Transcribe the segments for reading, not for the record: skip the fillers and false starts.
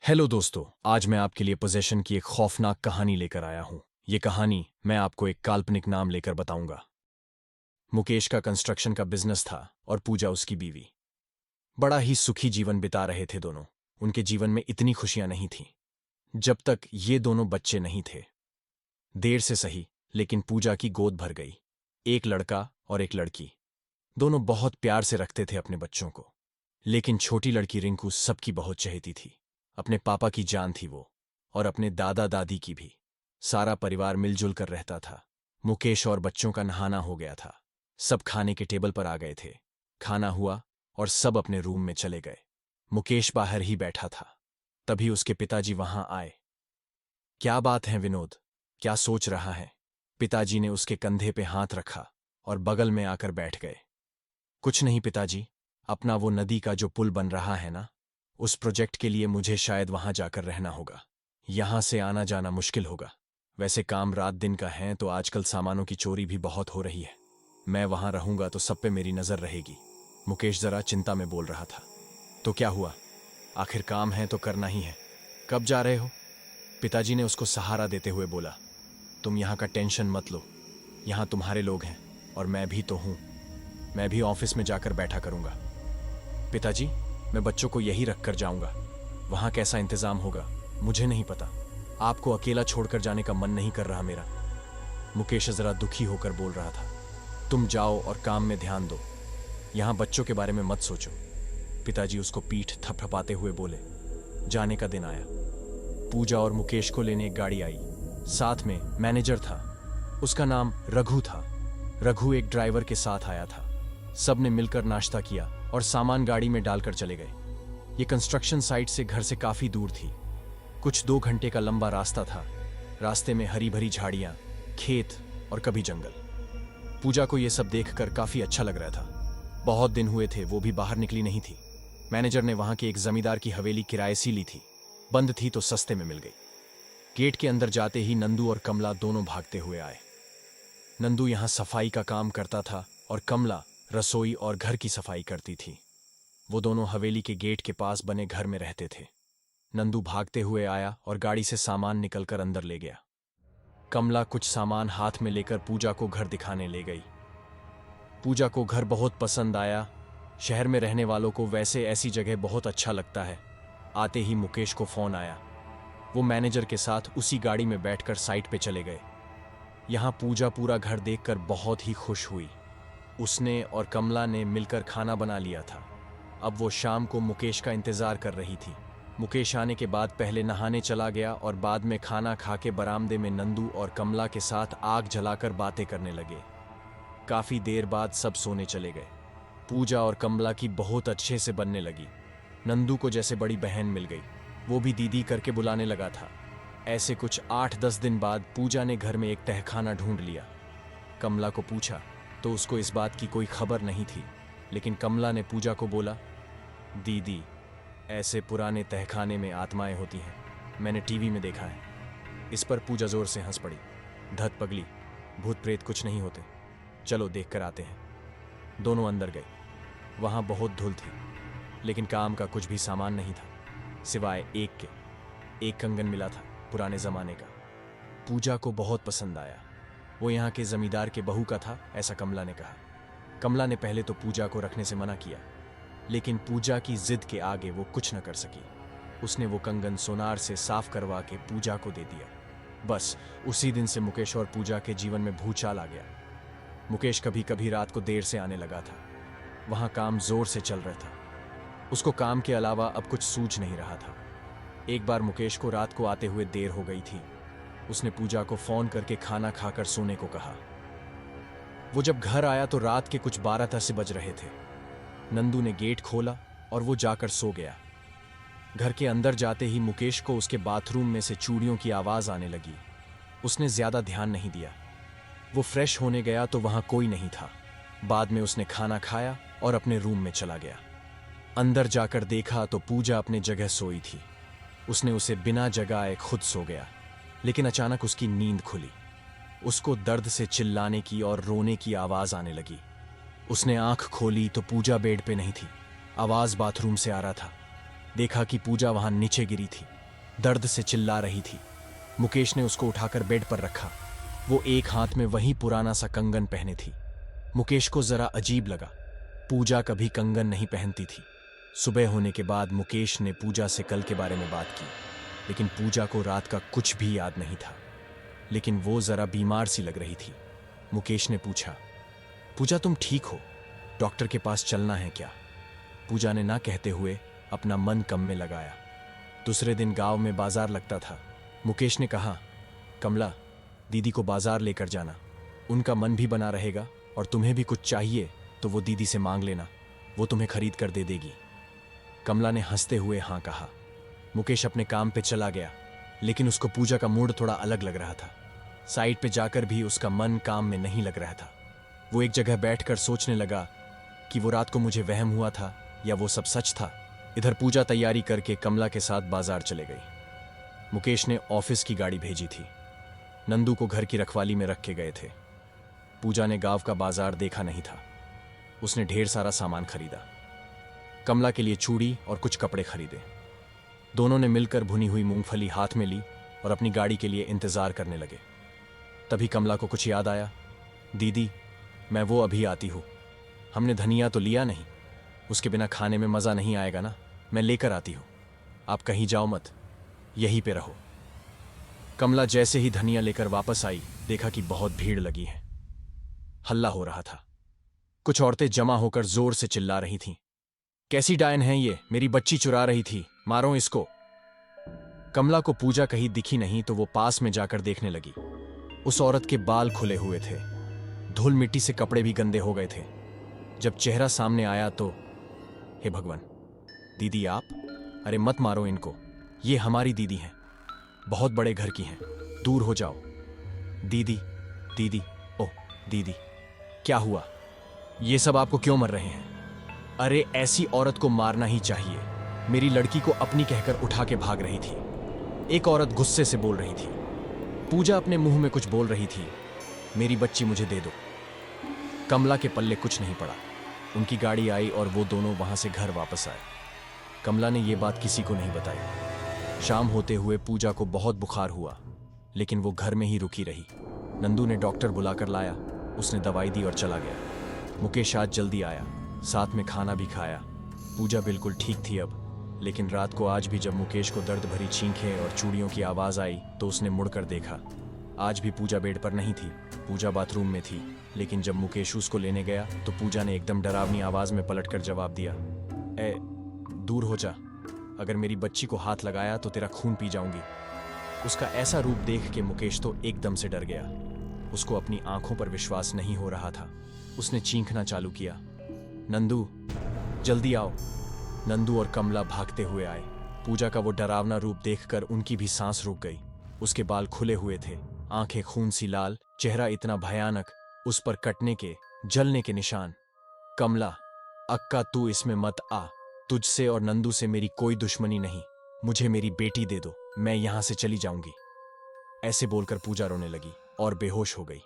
Hello दोस्तों, आज मैं आपके लिए पोजेशन की एक खौफनाक कहानी लेकर आया हूं। ये कहानी मैं आपको एक काल्पनिक नाम लेकर बताऊंगा। मुकेश का कंस्ट्रक्शन का बिजनेस था और पूजा उसकी बीवी। बड़ा ही सुखी जीवन बिता रहे थे दोनों। उनके जीवन में इतनी खुशियां नहीं थीं जब तक ये दोनों बच्चे नहीं थे। देर से सही, लेकिन पूजा की गोद भर गई। एक लड़का और एक लड़की। दोनों बहुत प्यार से रखते थे अपने बच्चों को। लेकिन छोटी लड़की रिंकू सबकी बहुत चहेती थी। अपने पापा की जान थी वो, और अपने दादा दादी की भी। सारा परिवार मिलजुल कर रहता था। मुकेश और बच्चों का नहाना हो गया था। सब खाने के टेबल पर आ गए थे। खाना हुआ और सब अपने रूम में चले गए। मुकेश बाहर ही बैठा था। तभी उसके पिताजी वहां आए। क्या बात है विनोद, क्या सोच रहा है? पिताजी ने उसके कंधे पे हाथ रखा और बगल में आकर बैठ गए। कुछ नहीं पिताजी, अपना वो नदी का जो पुल बन रहा है ना, उस प्रोजेक्ट के लिए मुझे शायद वहां जाकर रहना होगा। यहां से आना जाना मुश्किल होगा। वैसे काम रात दिन का है तो आजकल सामानों की चोरी भी बहुत हो रही है। मैं वहां रहूंगा तो सब पे मेरी नजर रहेगी। मुकेश जरा चिंता में बोल रहा था। तो क्या हुआ? आखिर काम है तो करना ही है। कब जा रहे हो? पिताजी ने उसको सहारा देते हुए बोला। तुम यहाँ का टेंशन मत लो। यहाँ तुम्हारे लोग हैं और मैं भी तो हूं। मैं भी ऑफिस में जाकर बैठा करूंगा। पिताजी, मैं बच्चों को यही रखकर जाऊंगा। वहां कैसा इंतजाम होगा मुझे नहीं पता। आपको अकेला छोड़कर जाने का मन नहीं कर रहा मेरा। मुकेश जरा दुखी होकर बोल रहा था। तुम जाओ और काम में ध्यान दो। यहां बच्चों के बारे में मत सोचो। पिताजी उसको पीठ थपथपाते हुए बोले। जाने का दिन आया। पूजा और मुकेश को लेने एक गाड़ी आई। साथ में मैनेजर था। उसका नाम रघु था। रघु एक ड्राइवर के साथ आया था। सबने मिलकर नाश्ता किया और सामान गाड़ी में डालकर चले गए। ये कंस्ट्रक्शन साइट से घर से काफी दूर थी। कुछ 2 घंटे का लंबा रास्ता था। रास्ते में हरी भरी झाड़ियां, खेत और कभी जंगल। पूजा को यह सब देखकर काफी अच्छा लग रहा था। बहुत दिन हुए थे वो भी बाहर निकली नहीं थी। मैनेजर ने वहां के एक जमींदार की हवेली किराए से ली थी। बंद थी तो सस्ते में मिल गई। गेट के अंदर जाते ही नंदू और कमला दोनों भागते हुए आए। नंदू यहां सफाई का काम करता था और कमला रसोई और घर की सफाई करती थी। वो दोनों हवेली के गेट के पास बने घर में रहते थे। नंदू भागते हुए आया और गाड़ी से सामान निकलकर अंदर ले गया। कमला कुछ सामान हाथ में लेकर पूजा को घर दिखाने ले गई। पूजा को घर बहुत पसंद आया। शहर में रहने वालों को वैसे ऐसी जगह बहुत अच्छा लगता है। आते ही मुकेश को फोन आया। वो मैनेजर के साथ उसी गाड़ी में बैठकर साइट पे चले गए। यहां पूजा पूरा घर देखकर बहुत ही खुश हुई। उसने और कमला ने मिलकर खाना बना लिया था। अब वो शाम को मुकेश का इंतजार कर रही थी। मुकेश आने के बाद पहले नहाने चला गया और बाद में खाना खा के बरामदे में नंदू और कमला के साथ आग जलाकर बातें करने लगे। काफी देर बाद सब सोने चले गए। पूजा और कमला की बहुत अच्छे से बनने लगी। नंदू को जैसे बड़ी बहन मिल गई। वो भी दीदी करके बुलाने लगा था। ऐसे कुछ 8-10 दिन बाद पूजा ने घर में एक तहखाना ढूंढ लिया। कमला को पूछा तो उसको इस बात की कोई खबर नहीं थी। लेकिन कमला ने पूजा को बोला, दीदी, ऐसे पुराने तहखाने में आत्माएं होती हैं। मैंने टीवी में देखा है। इस पर पूजा जोर से हंस पड़ी। धत पगली, भूत प्रेत कुछ नहीं होते। चलो देख कर आते हैं। दोनों अंदर गए। वहां बहुत धूल थी, लेकिन काम का कुछ भी सामान नहीं था सिवाय एक के। एक कंगन मिला था पुराने जमाने का। पूजा को बहुत पसंद आया। वो यहाँ के जमींदार के बहू का था, ऐसा कमला ने कहा। कमला ने पहले तो पूजा को रखने से मना किया, लेकिन पूजा की जिद के आगे वो कुछ न कर सकी। उसने वो कंगन सोनार से साफ करवा के पूजा को दे दिया। बस उसी दिन से मुकेश और पूजा के जीवन में भूचाल आ गया। मुकेश कभी कभी रात को देर से आने लगा था। वहां काम जोर से चल रहा था। उसको काम के अलावा अब कुछ सूझ नहीं रहा था। एक बार मुकेश को रात को आते हुए देर हो गई थी। उसने पूजा को फोन करके खाना खाकर सोने को कहा। वो जब घर आया तो रात के कुछ 12-10 बज रहे थे। नंदू ने गेट खोला और वो जाकर सो गया। घर के अंदर जाते ही मुकेश को उसके बाथरूम में से चूड़ियों की आवाज आने लगी। उसने ज्यादा ध्यान नहीं दिया। वो फ्रेश होने गया तो वहां कोई नहीं था। बाद में उसने खाना खाया और अपने रूम में चला गया। अंदर जाकर देखा तो पूजा अपने जगह सोई थी। उसने उसे बिना जगाए खुद सो गया। लेकिन अचानक उसकी नींद खुली। उसको दर्द से चिल्लाने की और रोने की आवाज आने लगी। उसने आंख खोली तो पूजा बेड पे नहीं थी। आवाज बाथरूम से आ रहा था। देखा कि पूजा वहां नीचे गिरी थी, दर्द से चिल्ला रही थी। मुकेश ने उसको उठाकर बेड पर रखा। वो एक हाथ में वही पुराना सा कंगन पहने थी। मुकेश को जरा अजीब लगा, पूजा कभी कंगन नहीं पहनती थी। सुबह होने के बाद मुकेश ने पूजा से कल के बारे में बात की, लेकिन पूजा को रात का कुछ भी याद नहीं था। लेकिन वो जरा बीमार सी लग रही थी। मुकेश ने पूछा, पूजा तुम ठीक हो? डॉक्टर के पास चलना है क्या? पूजा ने ना कहते हुए अपना मन कम में लगाया। दूसरे दिन गांव में बाजार लगता था। मुकेश ने कहा, कमला, दीदी को बाजार लेकर जाना, उनका मन भी बना रहेगा और तुम्हें भी कुछ चाहिए तो वो दीदी से मांग लेना, वो तुम्हें खरीद कर दे देगी। कमला ने हंसते हुए हाँ कहा। मुकेश अपने काम पे चला गया, लेकिन उसको पूजा का मूड थोड़ा अलग लग रहा था। साइड पे जाकर भी उसका मन काम में नहीं लग रहा था। वो एक जगह बैठकर सोचने लगा कि वो रात को मुझे वहम हुआ था या वो सब सच था। इधर पूजा तैयारी करके कमला के साथ बाजार चले गई। मुकेश ने ऑफिस की गाड़ी भेजी थी। नंदू को घर की रखवाली में रख के गए थे। पूजा ने गांव का बाजार देखा नहीं था। उसने ढेर सारा सामान खरीदा। कमला के लिए चूड़ी और कुछ कपड़े खरीदे। दोनों ने मिलकर भुनी हुई मूंगफली हाथ में ली और अपनी गाड़ी के लिए इंतजार करने लगे। तभी कमला को कुछ याद आया। दीदी, मैं वो अभी आती हूँ। हमने धनिया तो लिया नहीं, उसके बिना खाने में मज़ा नहीं आएगा ना। मैं लेकर आती हूँ, आप कहीं जाओ मत, यहीं पे रहो। कमला जैसे ही धनिया लेकर वापस आई, देखा कि बहुत भीड़ लगी है। हल्ला हो रहा था। कुछ औरतें जमा होकर जोर से चिल्ला रही थीं। कैसी डायन है ये, मेरी बच्ची चुरा रही थी, मारो इसको। कमला को पूजा कहीं दिखी नहीं तो वो पास में जाकर देखने लगी। उस औरत के बाल खुले हुए थे, धूल मिट्टी से कपड़े भी गंदे हो गए थे। जब चेहरा सामने आया तो, हे भगवान, दीदी आप? अरे मत मारो इनको, ये हमारी दीदी हैं, बहुत बड़े घर की हैं, दूर हो जाओ। दीदी, दीदी, ओह दीदी, क्या हुआ? ये सब आपको क्यों मर रहे हैं? अरे ऐसी औरत को मारना ही चाहिए, मेरी लड़की को अपनी कहकर उठा के भाग रही थी। एक औरत गुस्से से बोल रही थी। पूजा अपने मुंह में कुछ बोल रही थी, मेरी बच्ची मुझे दे दो। कमला के पल्ले कुछ नहीं पड़ा। उनकी गाड़ी आई और वो दोनों वहां से घर वापस आए। कमला ने ये बात किसी को नहीं बताई। शाम होते हुए पूजा को बहुत बुखार हुआ, लेकिन वो घर में ही रुकी रही। नंदू ने डॉक्टर बुलाकर लाया, उसने दवाई दी और चला गया। मुकेश आज जल्दी आया, साथ में खाना भी खाया। पूजा बिल्कुल ठीक थी अब, लेकिन रात को आज भी जब मुकेश को दर्द भरी चीखें और चूड़ियों की आवाज आई तो उसने मुड़कर देखा। आज भी पूजा बेड पर नहीं थी, पूजा बाथरूम में थी। लेकिन जब मुकेश उसको लेने गया तो पूजा ने एकदम डरावनी आवाज में पलटकर जवाब दिया, ए दूर हो जा, अगर मेरी बच्ची को हाथ लगाया तो तेरा खून पी जाऊंगी। उसका ऐसा रूप देख के मुकेश तो एकदम से डर गया। उसको अपनी आंखों पर विश्वास नहीं हो रहा था। उसने चीखना चालू किया, नंदू जल्दी आओ। नंदू और कमला भागते हुए आए। पूजा का वो डरावना रूप देखकर उनकी भी सांस रुक गई। उसके बाल खुले हुए थे, आंखें खून सी लाल, चेहरा इतना भयानक, उस पर कटने के, जलने के निशान। कमला, अक्का तू इसमें मत आ, तुझसे और नंदू से मेरी कोई दुश्मनी नहीं, मुझे मेरी बेटी दे दो, मैं यहां से चली जाऊंगी। ऐसे बोलकर पूजा रोने लगी और बेहोश हो गई।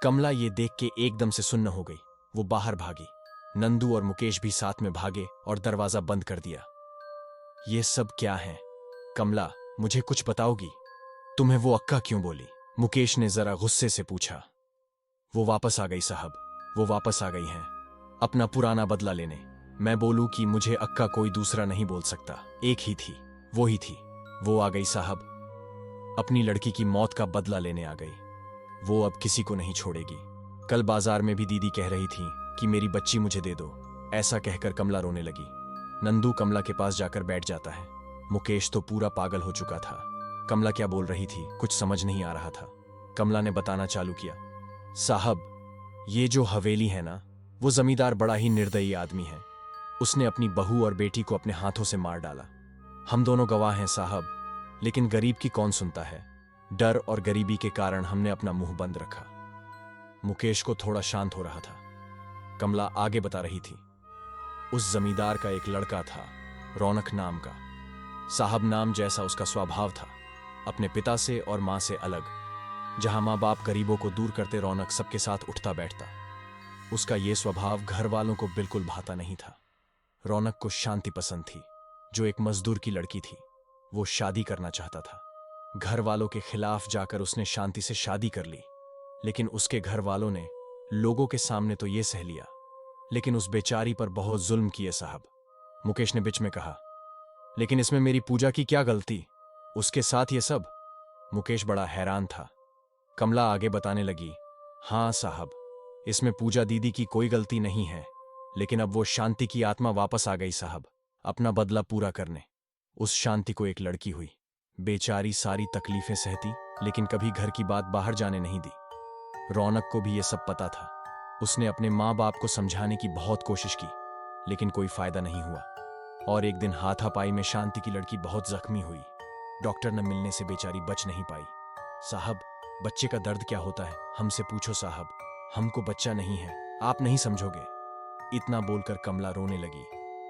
कमला ये देख के एकदम से सुन्न हो गई। वो बाहर भागी। नंदू और मुकेश भी साथ में भागे और दरवाजा बंद कर दिया। ये सब क्या है? कमला, मुझे कुछ बताओगी? तुम्हें वो अक्का क्यों बोली? मुकेश ने जरा गुस्से से पूछा। वो वापस आ गई साहब, वो वापस आ गई हैं, अपना पुराना बदला लेने। मैं बोलूं कि मुझे अक्का कोई दूसरा नहीं बोल सकता, एक ही थी, वो ही थी। वो आ गई साहब, अपनी लड़की की मौत का बदला लेने आ गई। वो अब किसी को नहीं छोड़ेगी। कल बाजार में भी दीदी कह रही थी कि मेरी बच्ची मुझे दे दो। ऐसा कहकर कमला रोने लगी। नंदू कमला के पास जाकर बैठ जाता है। मुकेश तो पूरा पागल हो चुका था। कमला क्या बोल रही थी कुछ समझ नहीं आ रहा था। कमला ने बताना चालू किया, साहब, ये जो हवेली है ना, वो जमींदार बड़ा ही निर्दयी आदमी है। उसने अपनी बहू और बेटी को अपने हाथों से मार डाला। हम दोनों गवाह हैं साहब, लेकिन गरीब की कौन सुनता है। डर और गरीबी के कारण हमने अपना मुंह बंद रखा। मुकेश को थोड़ा शांत हो रहा था। कमला आगे बता रही थी, उस जमींदार का एक लड़का था, रौनक नाम का। साहब नाम जैसा उसका स्वभाव था, अपने पिता से और मां से अलग। जहां मां बाप गरीबों को दूर करते, रौनक सबके साथ उठता बैठता। उसका यह स्वभाव घर वालों को बिल्कुल भाता नहीं था। रौनक को शांति पसंद थी। जो एक मजदूर की लड़की थी। वो शादी करना चाहता था। घर वालों के खिलाफ जाकर उसने शांति से शादी कर ली, लेकिन उसके घर वालों ने लोगों के सामने तो ये सह लिया, लेकिन उस बेचारी पर बहुत जुल्म किए साहब। मुकेश ने बीच में कहा, लेकिन इसमें मेरी पूजा की क्या गलती, उसके साथ ये सब। मुकेश बड़ा हैरान था। कमला आगे बताने लगी, हाँ साहब, इसमें पूजा दीदी की कोई गलती नहीं है, लेकिन अब वो शांति की आत्मा वापस आ गई साहब, अपना बदला पूरा करने। उस शांति को एक लड़की हुई। बेचारी सारी तकलीफें सहती, लेकिन कभी घर की बात बाहर जाने नहीं दी। रौनक को भी ये सब पता था। उसने अपने माँ बाप को समझाने की बहुत कोशिश की, लेकिन कोई फायदा नहीं हुआ। और एक दिन हाथापाई में शांति की लड़की बहुत जख्मी हुई। डॉक्टर न मिलने से बेचारी बच नहीं पाई। साहब, बच्चे का दर्द क्या होता है, हमसे पूछो साहब, हमको बच्चा नहीं है, आप नहीं समझोगे। इतना बोलकर कमला रोने लगी।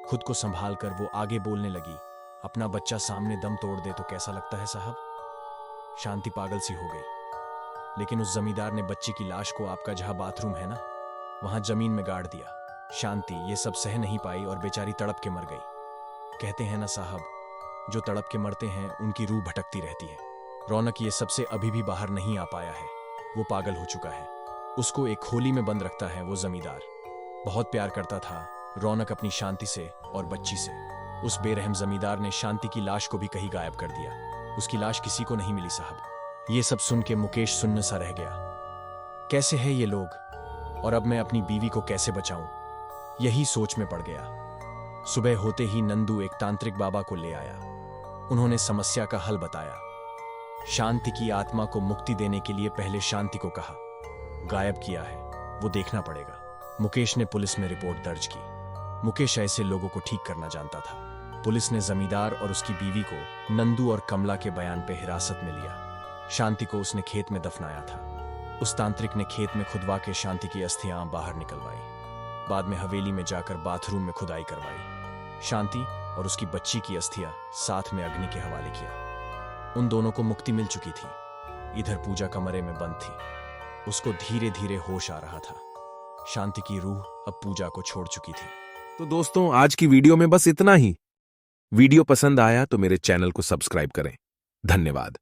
खुद को संभाल कर वो आगे बोलने लगी, अपना बच्चा सामने दम तोड़ दे तो कैसा लगता है साहब। शांति पागल सी हो गई। लेकिन उस जमींदार ने बच्ची की लाश को आपका जहां बाथरूम है ना, वहां जमीन में गाड़ दिया। शांति ये सब सह नहीं पाई और बेचारी तड़प के मर गई। कहते हैं ना साहब, जो तड़प के मरते हैं उनकी रूह भटकती रहती है। रौनक ये सबसे अभी भी बाहर नहीं आ पाया है। वो पागल हो चुका है। उसको एक खोली में बंद रखता है वो जमींदार। बहुत प्यार करता था रौनक अपनी शांति से और बच्ची से। उस बेरहम जमींदार ने शांति की लाश को भी कहीं गायब कर दिया। उसकी लाश किसी को नहीं मिली साहब। ये सब सुन के मुकेश सुन्न सा रह गया। कैसे है ये लोग, और अब मैं अपनी बीवी को कैसे बचाऊं, यही सोच में पड़ गया। सुबह होते ही नंदू एक तांत्रिक बाबा को ले आया। उन्होंने समस्या का हल बताया। शांति की आत्मा को मुक्ति देने के लिए पहले शांति को कहा, गायब किया है, वो देखना पड़ेगा। मुकेश ने पुलिस में रिपोर्ट दर्ज की। मुकेश ऐसे लोगों को ठीक करना जानता था। पुलिस ने जमींदार और उसकी बीवी को नंदू और कमला के बयान पे हिरासत में लिया। शांति को उसने खेत में दफनाया था। उस तांत्रिक ने खेत में खुदवा के शांति की अस्थियां बाहर निकलवाई। बाद में हवेली में जाकर बाथरूम में खुदाई करवाई। शांति और उसकी बच्ची की अस्थियां साथ में अग्नि के हवाले किया। उन दोनों को मुक्ति मिल चुकी थी। इधर पूजा कमरे में बंद थी। उसको धीरे धीरे होश आ रहा था। शांति की रूह अब पूजा को छोड़ चुकी थी। तो दोस्तों, आज की वीडियो में बस इतना ही। वीडियो पसंद आया तो मेरे चैनल को सब्सक्राइब करें। धन्यवाद।